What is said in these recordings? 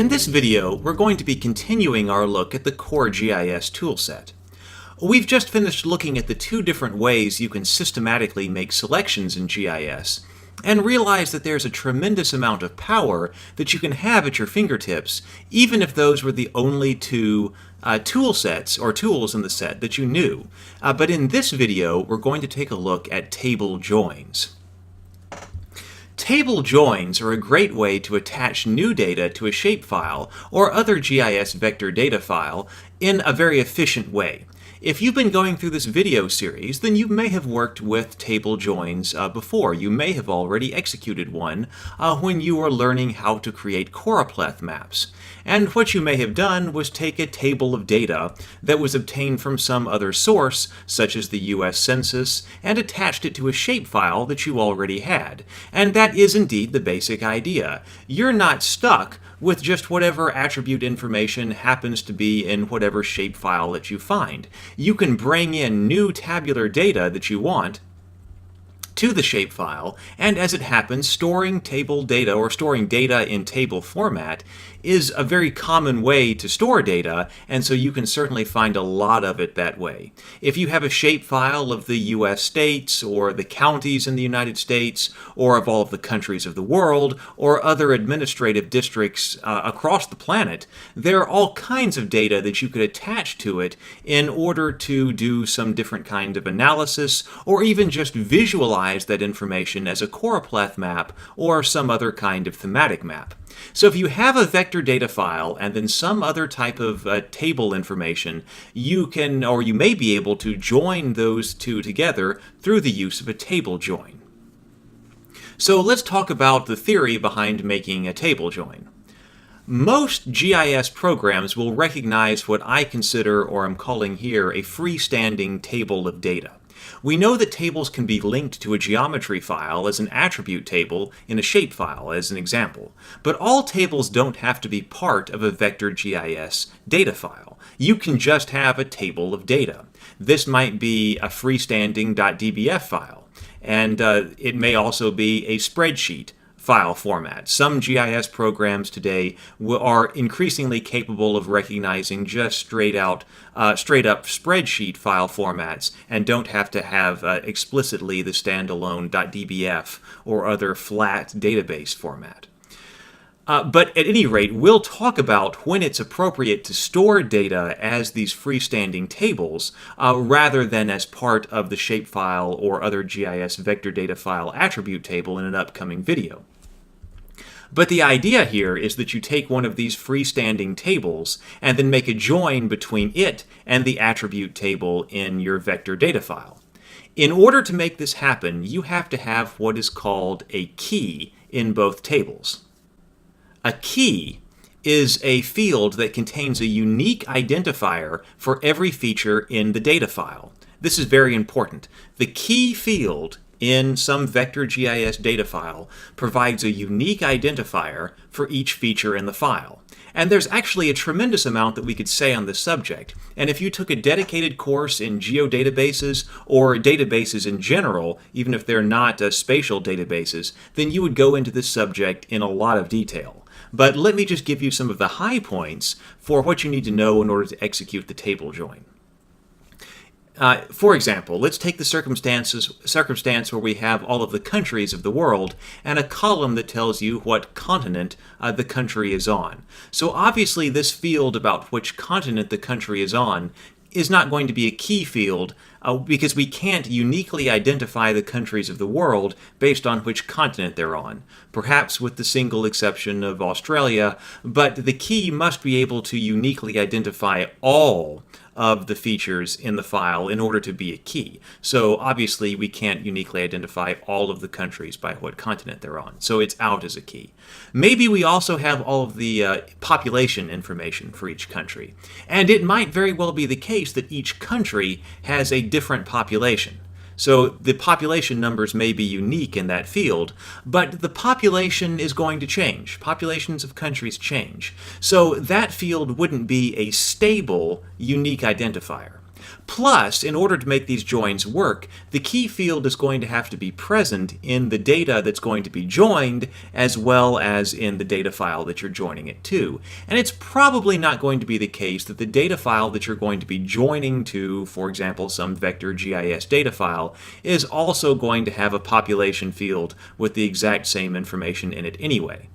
In this video, we're going to be continuing our look at the core GIS toolset. We've just finished looking at the two different ways you can systematically make selections in GIS, and realize that there's a tremendous amount of power that you can have at your fingertips, even if those were the only two tool sets or tools in the set that you knew. But in this video, we're going to take a look at table joins. Table joins are a great way to attach new data to a shapefile or other GIS vector data file in a very efficient way. If you've been going through this video series, then you may have worked with table joins before. You may have already executed one when you were learning how to create choropleth maps. And what you may have done was take a table of data that was obtained from some other source, such as the US Census, and attached it to a shapefile that you already had. And that is indeed the basic idea. You're not stuck with just whatever attribute information happens to be in whatever shapefile that you find. You can bring in new tabular data that you want to the shapefile, and as it happens, storing table data or storing data in table format is a very common way to store data, and so you can certainly find a lot of it that way. If you have a shapefile of the US states, or the counties in the United States, or of all of the countries of the world, or other administrative districts across the planet, there are all kinds of data that you could attach to it in order to do some different kind of analysis, or even just visualize that information as a choropleth map or some other kind of thematic map. So if you have a vector data file and then some other type of table information, you can, or you may be able to join those two together through the use of a table join. So let's talk about the theory behind making a table join. Most GIS programs will recognize what I consider, or I'm calling here, a freestanding table of data. We know that tables can be linked to a geometry file as an attribute table in a shapefile, as an example. But all tables don't have to be part of a vector GIS data file. You can just have a table of data. This might be a freestanding .dbf file, and it may also be a spreadsheet file format. Some GIS programs today are increasingly capable of recognizing just straight up spreadsheet file formats and don't have to have explicitly the standalone .dbf or other flat database format. But at any rate, we'll talk about when it's appropriate to store data as these freestanding tables rather than as part of the shapefile or other GIS vector data file attribute table in an upcoming video. But the idea here is that you take one of these freestanding tables and then make a join between it and the attribute table in your vector data file. In order to make this happen, you have to have what is called a key in both tables. A key is a field that contains a unique identifier for every feature in the data file. This is very important. The key field in some vector GIS data file provides a unique identifier for each feature in the file. And there's actually a tremendous amount that we could say on this subject. And if you took a dedicated course in geodatabases or databases in general, even if they're not spatial databases, then you would go into this subject in a lot of detail. But let me just give you some of the high points for what you need to know in order to execute the table join. For example, let's take the circumstance where we have all of the countries of the world and a column that tells you what continent the country is on. So obviously this field about which continent the country is on is not going to be a key field because we can't uniquely identify the countries of the world based on which continent they're on, perhaps with the single exception of Australia, but the key must be able to uniquely identify all of the features in the file in order to be a key. So obviously we can't uniquely identify all of the countries by what continent they're on, so it's out as a key. Maybe we also have all of the population information for each country, and it might very well be the case that each country has a different population. So the population numbers may be unique in that field, but the population is going to change. Populations of countries change. So that field wouldn't be a stable, unique identifier. Plus, in order to make these joins work, the key field is going to have to be present in the data that's going to be joined, as well as in the data file that you're joining it to. And it's probably not going to be the case that the data file that you're going to be joining to, for example, some vector GIS data file, is also going to have a population field with the exact same information in it anyway.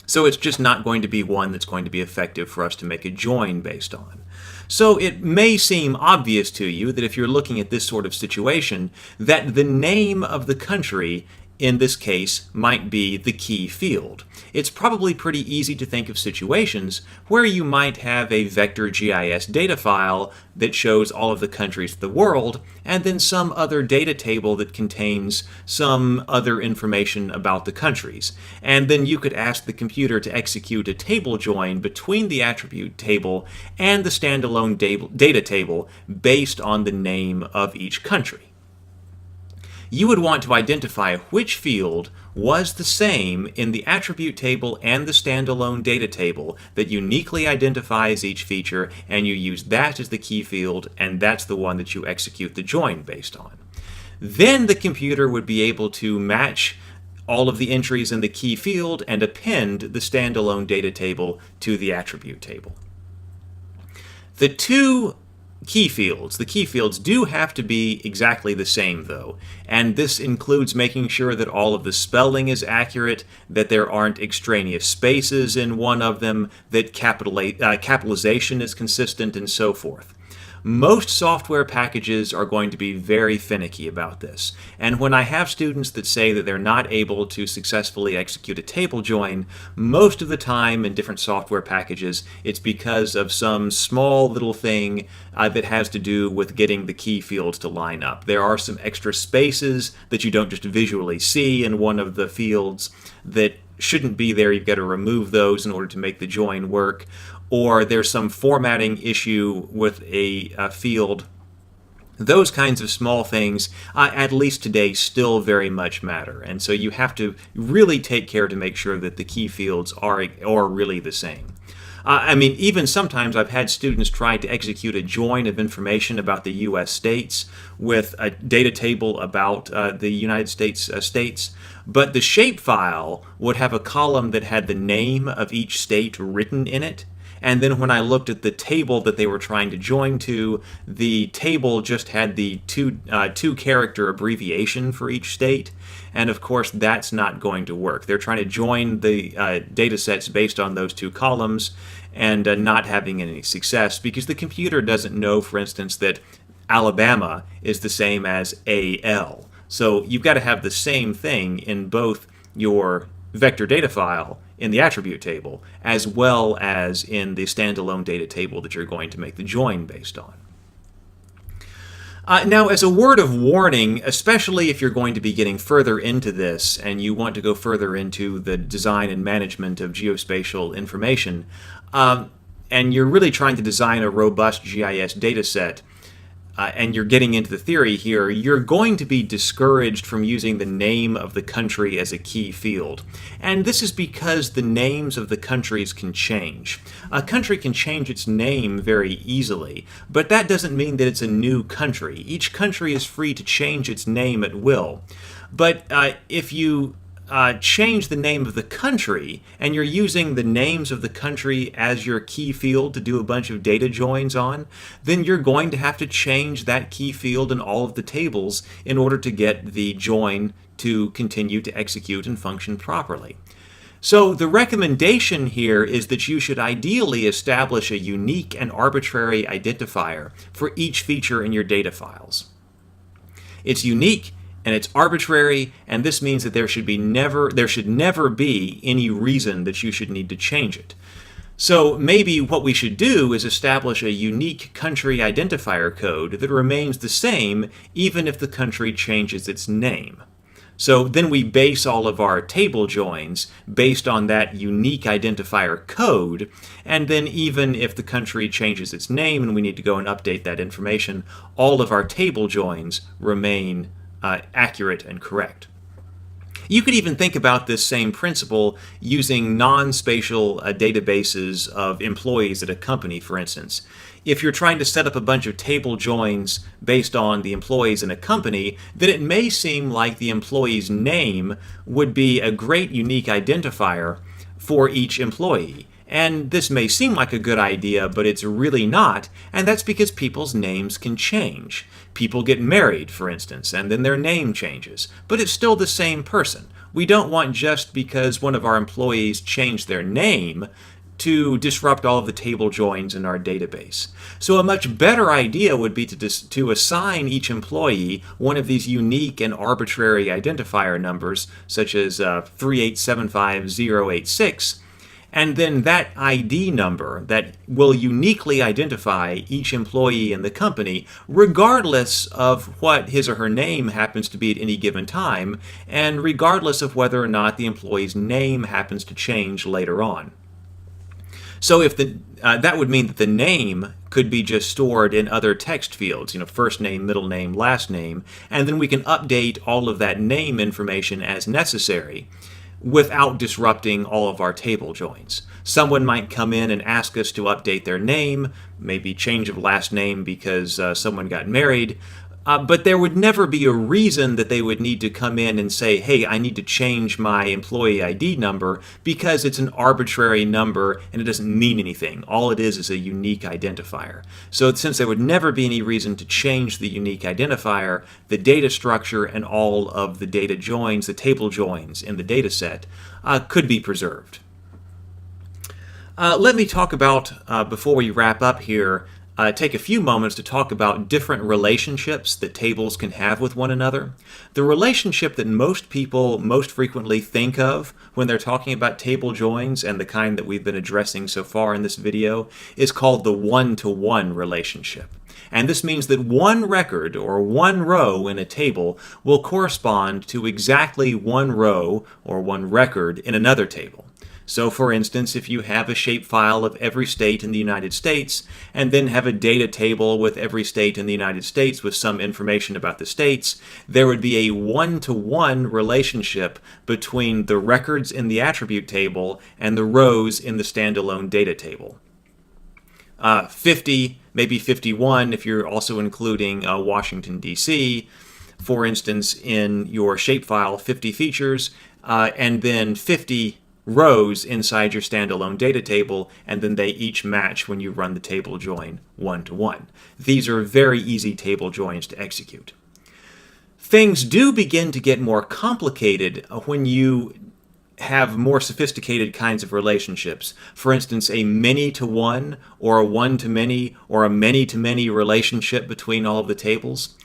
So it's just not going to be one that's going to be effective for us to make a join based on. So it may seem obvious to you that if you're looking at this sort of situation, that the name of the country in this case might be the key field. It's probably pretty easy to think of situations where you might have a vector GIS data file that shows all of the countries of the world, and then some other data table that contains some other information about the countries. And then you could ask the computer to execute a table join between the attribute table and the standalone data table based on the name of each country. You would want to identify which field was the same in the attribute table and the standalone data table that uniquely identifies each feature, and you use that as the key field, and that's the one that you execute the join based on. Then the computer would be able to match all of the entries in the key field and append the standalone data table to the attribute table. The key fields do have to be exactly the same, though, and this includes making sure that all of the spelling is accurate, that there aren't extraneous spaces in one of them, that capitalization is consistent, and so forth. Most software packages are going to be very finicky about this, and when I have students that say that they're not able to successfully execute a table join, most of the time in different software packages it's because of some small little thing that has to do with getting the key fields to line up. There are some extra spaces that you don't just visually see in one of the fields that shouldn't be there. You've got to remove those in order to make the join work. Or there's some formatting issue with a field. Those kinds of small things, at least today, still very much matter. And so you have to really take care to make sure that the key fields are really the same. I mean, even sometimes I've had students try to execute a join of information about the U.S. states with a data table about the United States states, but the shapefile would have a column that had the name of each state written in it. And then when I looked at the table that they were trying to join to, the table just had the two-character abbreviation for each state. And of course, that's not going to work. They're trying to join the data sets based on those two columns and not having any success because the computer doesn't know, for instance, that Alabama is the same as AL. So you've got to have the same thing in both your vector data file in the attribute table, as well as in the standalone data table that you're going to make the join based on. Now, as a word of warning, especially if you're going to be getting further into this and you want to go further into the design and management of geospatial information, and you're really trying to design a robust GIS data set, and you're getting into the theory here, you're going to be discouraged from using the name of the country as a key field. And this is because the names of the countries can change. A country can change its name very easily, but that doesn't mean that it's a new country. Each country is free to change its name at will. But if you change the name of the country and you're using the names of the country as your key field to do a bunch of data joins on, then you're going to have to change that key field in all of the tables in order to get the join to continue to execute and function properly. So the recommendation here is that you should ideally establish a unique and arbitrary identifier for each feature in your data files. It's unique and it's arbitrary, and this means that there should never be any reason that you should need to change it. So maybe what we should do is establish a unique country identifier code that remains the same even if the country changes its name. So then we base all of our table joins based on that unique identifier code, and then even if the country changes its name and we need to go and update that information, all of our table joins remain accurate and correct. You could even think about this same principle using non-spatial databases of employees at a company, for instance. If you're trying to set up a bunch of table joins based on the employees in a company, then it may seem like the employee's name would be a great unique identifier for each employee. And this may seem like a good idea, but it's really not, and that's because people's names can change. People get married, for instance, and then their name changes, but it's still the same person. We don't want just because one of our employees changed their name to disrupt all of the table joins in our database. So a much better idea would be to assign each employee one of these unique and arbitrary identifier numbers, such as 3875086, and then that ID number that will uniquely identify each employee in the company, regardless of what his or her name happens to be at any given time, and regardless of whether or not the employee's name happens to change later on. So if that would mean that the name could be just stored in other text fields, first name, middle name, last name, and then we can update all of that name information as necessary without disrupting all of our table joins. Someone might come in and ask us to update their name, maybe change of last name because someone got married, but there would never be a reason that they would need to come in and say, hey, I need to change my employee ID number, because it's an arbitrary number and it doesn't mean anything. All it is a unique identifier. So since there would never be any reason to change the unique identifier, the data structure and all of the data joins, the table joins in the data set, could be preserved. Let me talk about, before we wrap up here, take a few moments to talk about different relationships that tables can have with one another. The relationship that most people most frequently think of when they're talking about table joins, and the kind that we've been addressing so far in this video, is called the one-to-one relationship. And this means that one record or one row in a table will correspond to exactly one row or one record in another table. So for instance, if you have a shapefile of every state in the United States, and then have a data table with every state in the United States with some information about the states, there would be a one-to-one relationship between the records in the attribute table and the rows in the standalone data table. 50, maybe 51 if you're also including Washington, D.C., for instance, in your shapefile, 50 features, and then 50 rows inside your standalone data table, and then they each match when you run the table join one-to-one. These are very easy table joins to execute. Things do begin to get more complicated when you have more sophisticated kinds of relationships. For instance, a many-to-one, or a one-to-many, or a many-to-many relationship between all of the tables.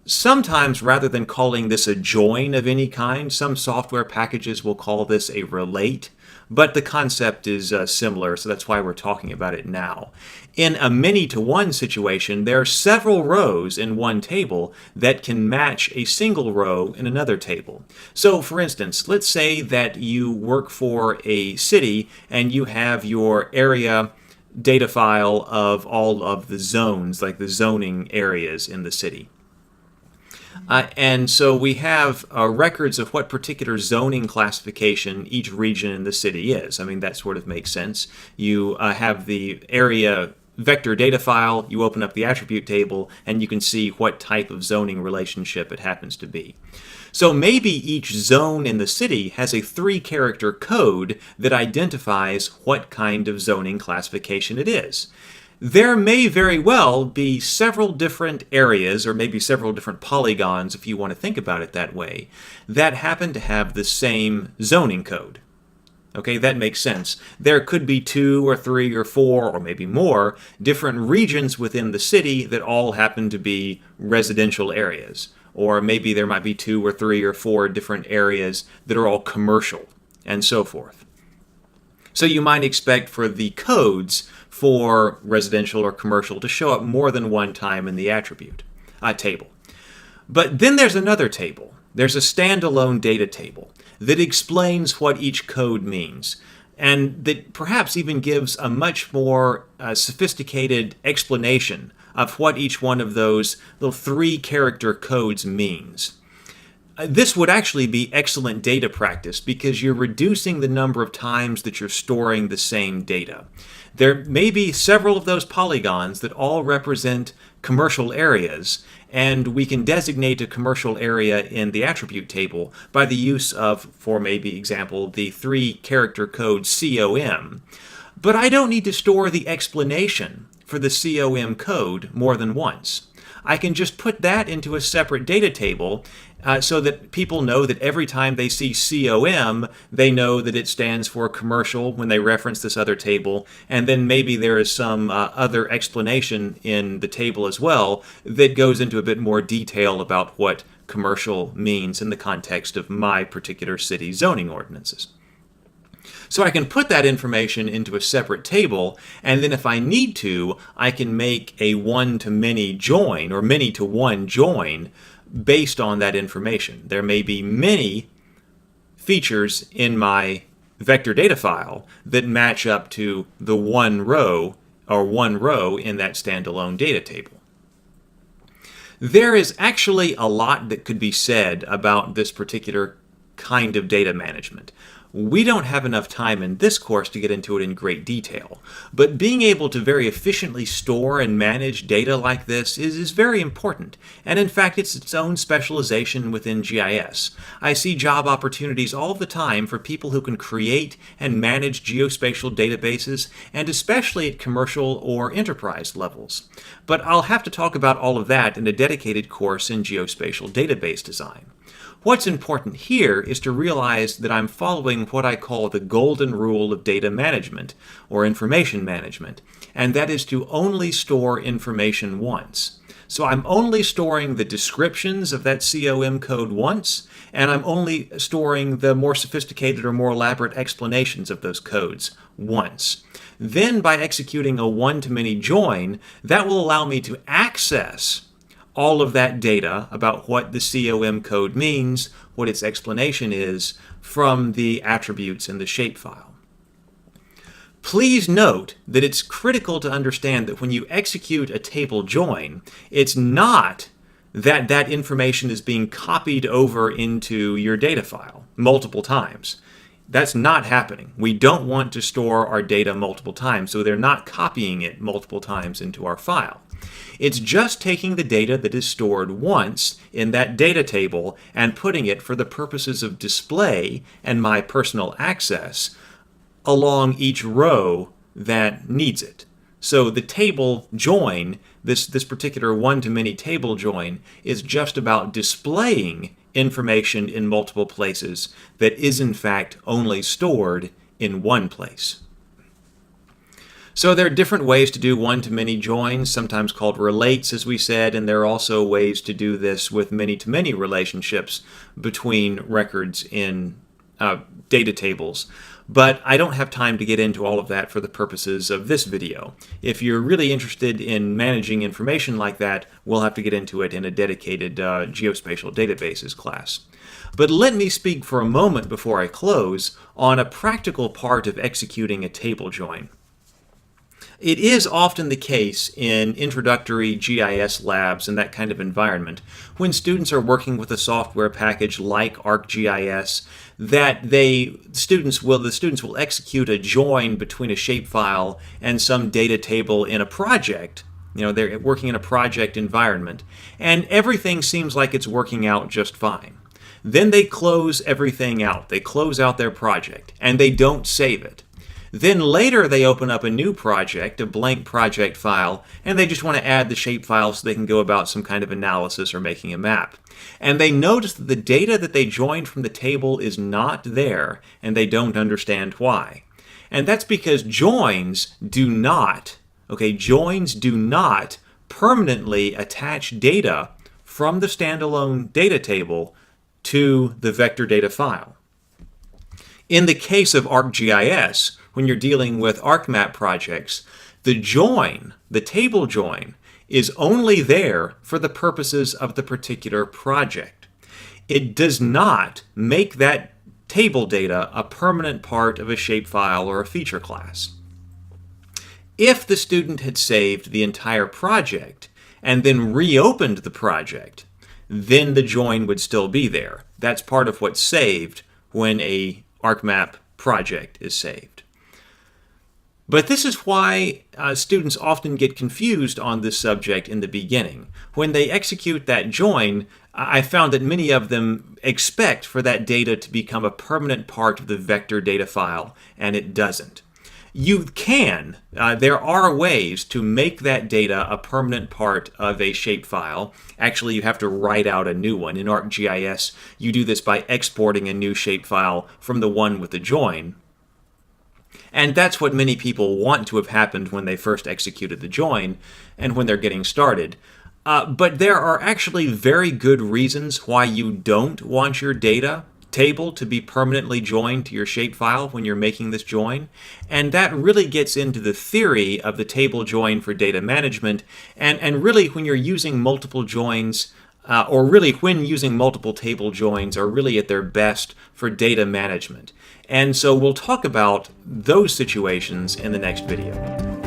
Sometimes, rather than calling this a join of any kind, some software packages will call this a relate, but the concept is similar, so that's why we're talking about it now. In a many-to-one situation, there are several rows in one table that can match a single row in another table. So, for instance, let's say that you work for a city and you have your area data file of all of the zones, like the zoning areas in the city. And so we have records of what particular zoning classification each region in the city is. I mean, that sort of makes sense. You have the area vector data file, you open up the attribute table, and you can see what type of zoning relationship it happens to be. So maybe each zone in the city has a 3-character code that identifies what kind of zoning classification it is. There may very well be several different areas, or maybe several different polygons, if you want to think about it that way, that happen to have the same zoning code. Okay, that makes sense. There could be 2 or 3 or 4 or maybe more different regions within the city that all happen to be residential areas. Or maybe there might be 2 or 3 or 4 different areas that are all commercial, and so forth. So you might expect for the codes for residential or commercial to show up more than one time in the attribute table. But then there's another table. There's a standalone data table that explains what each code means, and that perhaps even gives a much more sophisticated explanation of what each one of those little 3-character codes means. This would actually be excellent data practice because you're reducing the number of times that you're storing the same data. There may be several of those polygons that all represent commercial areas, and we can designate a commercial area in the attribute table by the use of, for maybe example, the 3-character code COM. But I don't need to store the explanation for the COM code more than once. I can just put that into a separate data table so that people know that every time they see COM, they know that it stands for commercial when they reference this other table, and then maybe there is some other explanation in the table as well that goes into a bit more detail about what commercial means in the context of my particular city zoning ordinances. So I can put that information into a separate table, and then if I need to, I can make a one-to-many join or many-to-one join based on that information. There may be many features in my vector data file that match up to the one row in that standalone data table. There is actually a lot that could be said about this particular kind of data management. We don't have enough time in this course to get into it in great detail, but being able to very efficiently store and manage data like this is very important, and in fact it's its own specialization within GIS. I see job opportunities all the time for people who can create and manage geospatial databases, and especially at commercial or enterprise levels. But I'll have to talk about all of that in a dedicated course in geospatial database design. What's important here is to realize that I'm following what I call the golden rule of data management, or information management, and that is to only store information once. So I'm only storing the descriptions of that COM code once, and I'm only storing the more sophisticated or more elaborate explanations of those codes once. Then by executing a one-to-many join, that will allow me to access all of that data about what the COM code means, what its explanation is, from the attributes in the shapefile. Please note that it's critical to understand that when you execute a table join, it's not that that information is being copied over into your data file multiple times. That's not happening. We don't want to store our data multiple times, so they're not copying it multiple times into our file. It's just taking the data that is stored once in that data table and putting it for the purposes of display and my personal access along each row that needs it. So the table join, this particular one-to-many table join, is just about displaying information in multiple places that is in fact only stored in one place. So there are different ways to do one-to-many joins, sometimes called relates, as we said, and there are also ways to do this with many-to-many relationships between records in data tables. But I don't have time to get into all of that for the purposes of this video. If you're really interested in managing information like that, we'll have to get into it in a dedicated geospatial databases class. But let me speak for a moment before I close on a practical part of executing a table join. It is often the case in introductory GIS labs and that kind of environment, when students are working with a software package like ArcGIS, that the students will execute a join between a shapefile and some data table in a project. You know, they're working in a project environment, and everything seems like it's working out just fine. Then they close everything out. They close out their project, and they don't save it. Then later they open up a new project, a blank project file, and they just want to add the shapefile so they can go about some kind of analysis or making a map. And they notice that the data that they joined from the table is not there, and they don't understand why. And that's because joins do not permanently attach data from the standalone data table to the vector data file. In the case of ArcGIS, when you're dealing with ArcMap projects, the table join, is only there for the purposes of the particular project. It does not make that table data a permanent part of a shapefile or a feature class. If the student had saved the entire project and then reopened the project, then the join would still be there. That's part of what's saved when a ArcMap project is saved. But this is why students often get confused on this subject in the beginning. When they execute that join, I found that many of them expect for that data to become a permanent part of the vector data file, and it doesn't. You can. There are ways to make that data a permanent part of a shapefile. Actually, you have to write out a new one. In ArcGIS, you do this by exporting a new shapefile from the one with the join. And that's what many people want to have happened when they first executed the join and when they're getting started. But there are actually very good reasons why you don't want your data table to be permanently joined to your shapefile when you're making this join. And that really gets into the theory of the table join for data management. And really when you're using multiple joins, or really when using multiple table joins are really at their best for data management. And so we'll talk about those situations in the next video.